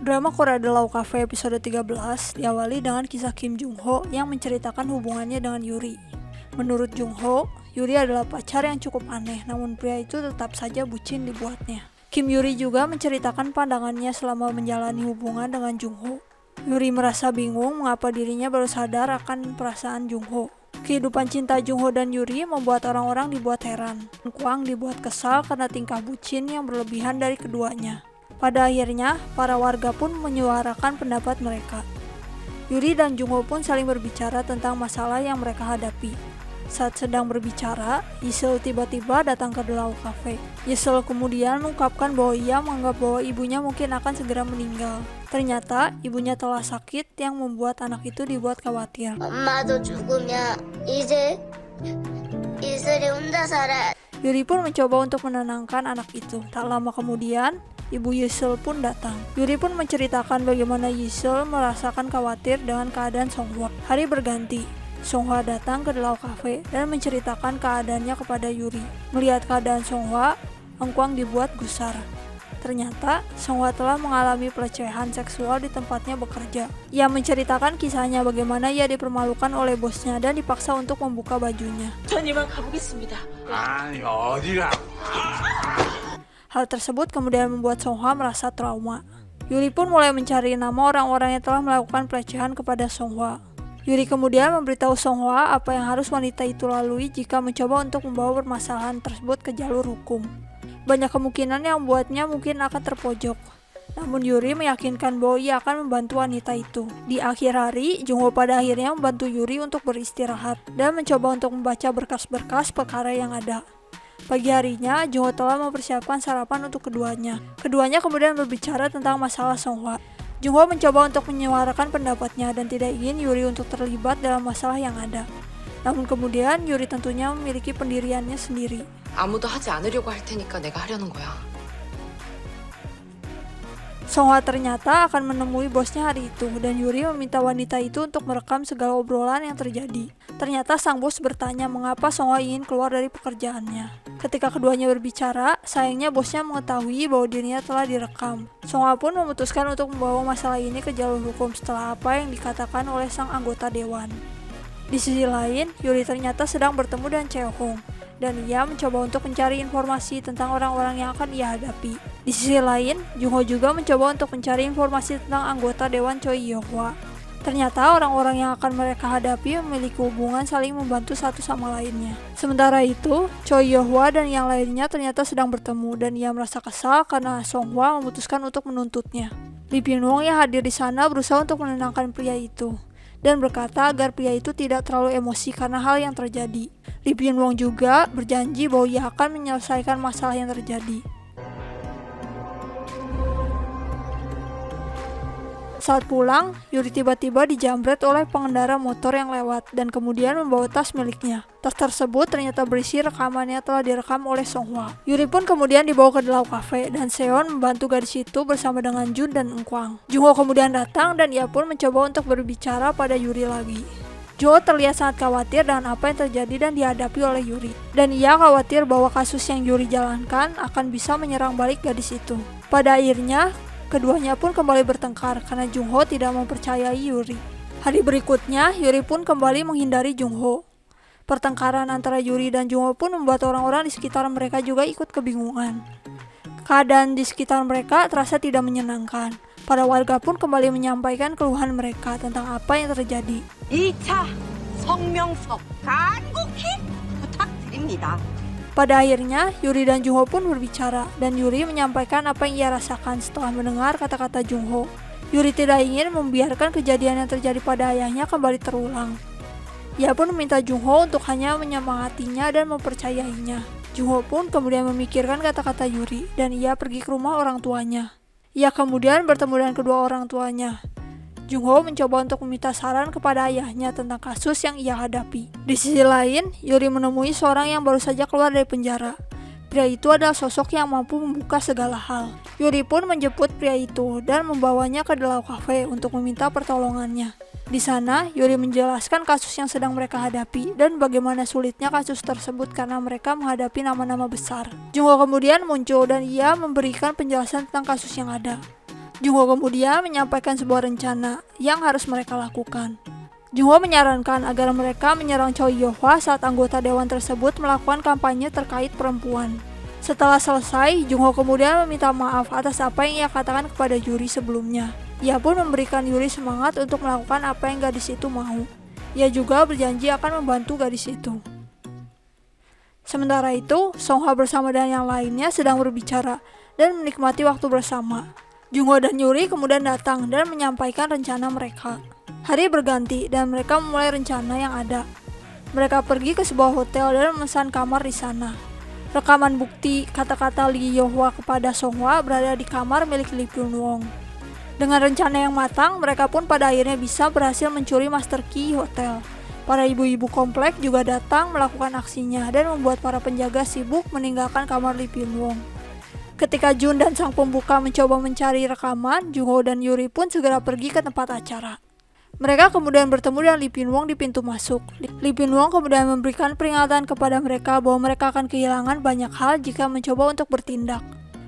Drama Korea The Law Cafe episode 13 diawali dengan kisah Kim Jung Ho yang menceritakan hubungannya dengan Yuri. Menurut Jung Ho, Yuri adalah pacar yang cukup aneh, namun pria itu tetap saja bucin dibuatnya. Kim Yuri juga menceritakan pandangannya selama menjalani hubungan dengan Jung Ho. Yuri merasa bingung mengapa dirinya baru sadar akan perasaan Jung Ho. Kehidupan cinta Jung Ho dan Yuri membuat orang-orang dibuat heran. Kwang dibuat kesal karena tingkah bucin yang berlebihan dari keduanya. Pada akhirnya, para warga pun menyuarakan pendapat mereka. Yuri dan Jung Ho pun saling berbicara tentang masalah yang mereka hadapi. Saat sedang berbicara, Yisel tiba-tiba datang ke The Law Cafe. Yisel kemudian mengungkapkan bahwa ia menganggap bahwa ibunya mungkin akan segera meninggal. Ternyata, ibunya telah sakit yang membuat anak itu dibuat khawatir. 엄마도 죽으면 이제 이슬이 혼자 살아. Yuri pun mencoba untuk menenangkan anak itu. Tak lama kemudian, Ibu Yisel pun datang. Yuri pun menceritakan bagaimana Yisel merasakan khawatir dengan keadaan Songhwa. Hari berganti. Songhwa datang ke The Law Cafe dan menceritakan keadaannya kepada Yuri. Melihat keadaan Songhwa, Kwang dibuat gusar. Ternyata, Songhwa telah mengalami pelecehan seksual di tempatnya bekerja. Ia menceritakan kisahnya bagaimana ia dipermalukan oleh bosnya dan dipaksa untuk membuka bajunya. 전 이만 가보겠습니다. 아니 어디가? Hal tersebut kemudian membuat Songhwa merasa trauma. Yuri pun mulai mencari nama orang-orang yang telah melakukan pelecehan kepada Songhwa. Yuri kemudian memberitahu Songhwa apa yang harus wanita itu lalui jika mencoba untuk membawa permasalahan tersebut ke jalur hukum. Banyak kemungkinan yang membuatnya mungkin akan terpojok. Namun Yuri meyakinkan bahwa ia akan membantu wanita itu. Di akhir hari, Jung Ho pada akhirnya membantu Yuri untuk beristirahat dan mencoba untuk membaca berkas-berkas perkara yang ada. Pagi harinya, Jung Ho telah mempersiapkan sarapan untuk keduanya. Keduanya kemudian berbicara tentang masalah Songhwa. Jung Ho mencoba untuk menyuarakan pendapatnya dan tidak ingin Yuri untuk terlibat dalam masalah yang ada. Namun kemudian Yuri tentunya memiliki pendiriannya sendiri. 아무도 하지 않으려고 할 테니까 내가 하려는 거야. Songhwa ternyata akan menemui bosnya hari itu dan Yuri meminta wanita itu untuk merekam segala obrolan yang terjadi. Ternyata sang bos bertanya mengapa Songhwa ingin keluar dari pekerjaannya. Ketika keduanya berbicara, sayangnya bosnya mengetahui bahwa dirinya telah direkam. Songhwa pun memutuskan untuk membawa masalah ini ke jalur hukum setelah apa yang dikatakan oleh sang anggota dewan. Di sisi lain, Yuri ternyata sedang bertemu dengan Chae-hong dan ia mencoba untuk mencari informasi tentang orang-orang yang akan ia hadapi. Di sisi lain, Jung Ho juga mencoba untuk mencari informasi tentang anggota Dewan Choi Yo-hwa. Ternyata orang-orang yang akan mereka hadapi memiliki hubungan saling membantu satu sama lainnya. Sementara itu, Choi Yo-hwa dan yang lainnya ternyata sedang bertemu dan ia merasa kesal karena Songhwa memutuskan untuk menuntutnya. Lee Byung-won yang hadir di sana berusaha untuk menenangkan pria itu dan berkata agar pria itu tidak terlalu emosi karena hal yang terjadi. Lee Byung-won juga berjanji bahwa ia akan menyelesaikan masalah yang terjadi. Saat pulang, Yuri tiba-tiba dijamret oleh pengendara motor yang lewat dan kemudian membawa tas miliknya. Tas tersebut ternyata berisi rekaman yang telah direkam oleh Songhwa. Yuri pun kemudian dibawa ke The Law Cafe dan Seon membantu gadis itu bersama dengan Jun dan Kwang. Jung Ho kemudian datang dan ia pun mencoba untuk berbicara pada Yuri lagi. Jung Ho terlihat sangat khawatir dengan apa yang terjadi dan dihadapi oleh Yuri. Dan ia khawatir bahwa kasus yang Yuri jalankan akan bisa menyerang balik gadis itu. Pada akhirnya, keduanya pun kembali bertengkar karena Jung Ho tidak mempercayai Yuri. Hari berikutnya, Yuri pun kembali menghindari Jung Ho. Pertengkaran antara Yuri dan Jung Ho pun membuat orang-orang di sekitar mereka juga ikut kebingungan. Keadaan di sekitar mereka terasa tidak menyenangkan. Para warga pun kembali menyampaikan keluhan mereka tentang apa yang terjadi. 2차 성명서 간곡히 부탁드립니다. Pada akhirnya, Yuri dan Jung Ho pun berbicara, dan Yuri menyampaikan apa yang ia rasakan setelah mendengar kata-kata Jung Ho. Yuri tidak ingin membiarkan kejadian yang terjadi pada ayahnya kembali terulang. Ia pun meminta Jung Ho untuk hanya menyemangatinya dan mempercayainya. Jung Ho pun kemudian memikirkan kata-kata Yuri, dan ia pergi ke rumah orang tuanya. Ia kemudian bertemu dengan kedua orang tuanya. Jung Ho mencoba untuk meminta saran kepada ayahnya tentang kasus yang ia hadapi. Di sisi lain, Yuri menemui seorang yang baru saja keluar dari penjara. Pria itu adalah sosok yang mampu membuka segala hal. Yuri pun menjemput pria itu dan membawanya ke The Law Cafe untuk meminta pertolongannya. Di sana, Yuri menjelaskan kasus yang sedang mereka hadapi dan bagaimana sulitnya kasus tersebut karena mereka menghadapi nama-nama besar. Jung Ho kemudian muncul dan ia memberikan penjelasan tentang kasus yang ada. Jungho kemudian menyampaikan sebuah rencana yang harus mereka lakukan. Jungho menyarankan agar mereka menyerang Choi Yo-hwa saat anggota dewan tersebut melakukan kampanye terkait perempuan. Setelah selesai, Jungho kemudian meminta maaf atas apa yang ia katakan kepada Yuri sebelumnya. Ia pun memberikan Yuri semangat untuk melakukan apa yang gadis itu mau. Ia juga berjanji akan membantu gadis itu. Sementara itu, Song-hwa bersama dan yang lainnya sedang berbicara dan menikmati waktu bersama. Jungho dan Yuri kemudian datang dan menyampaikan rencana mereka. Hari berganti dan mereka memulai rencana yang ada. Mereka pergi ke sebuah hotel dan memesan kamar di sana. Rekaman bukti kata-kata Lee Yo-hwa kepada Song-hwa berada di kamar milik Lee Pyun-wong. Dengan rencana yang matang, mereka pun pada akhirnya bisa berhasil mencuri master key hotel. Para ibu-ibu komplek juga datang melakukan aksinya dan membuat para penjaga sibuk meninggalkan kamar Lee Pyun-wong. Ketika Jun dan sang pembuka mencoba mencari rekaman, Jungho dan Yuri pun segera pergi ke tempat acara. Mereka kemudian bertemu dengan Lee Pyun-wong di pintu masuk. Lee Pyun-wong kemudian memberikan peringatan kepada mereka bahwa mereka akan kehilangan banyak hal jika mencoba untuk bertindak.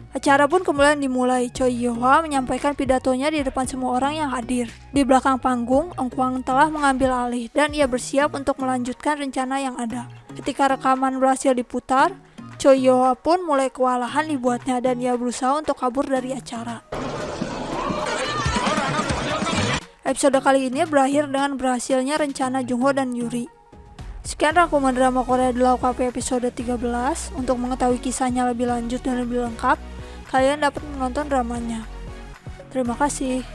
Acara pun kemudian dimulai. Choi Yo-hwa menyampaikan pidatonya di depan semua orang yang hadir. Di belakang panggung, Eng Kwang telah mengambil alih dan ia bersiap untuk melanjutkan rencana yang ada. Ketika rekaman berhasil diputar, Choi Yo-hwa pun mulai kewalahan dibuatnya dan ia berusaha untuk kabur dari acara. Episode kali ini berakhir dengan berhasilnya rencana Jungho dan Yuri. Sekian rangkuman drama Korea The Law KP episode 13. Untuk mengetahui kisahnya lebih lanjut dan lebih lengkap, kalian dapat menonton dramanya. Terima kasih.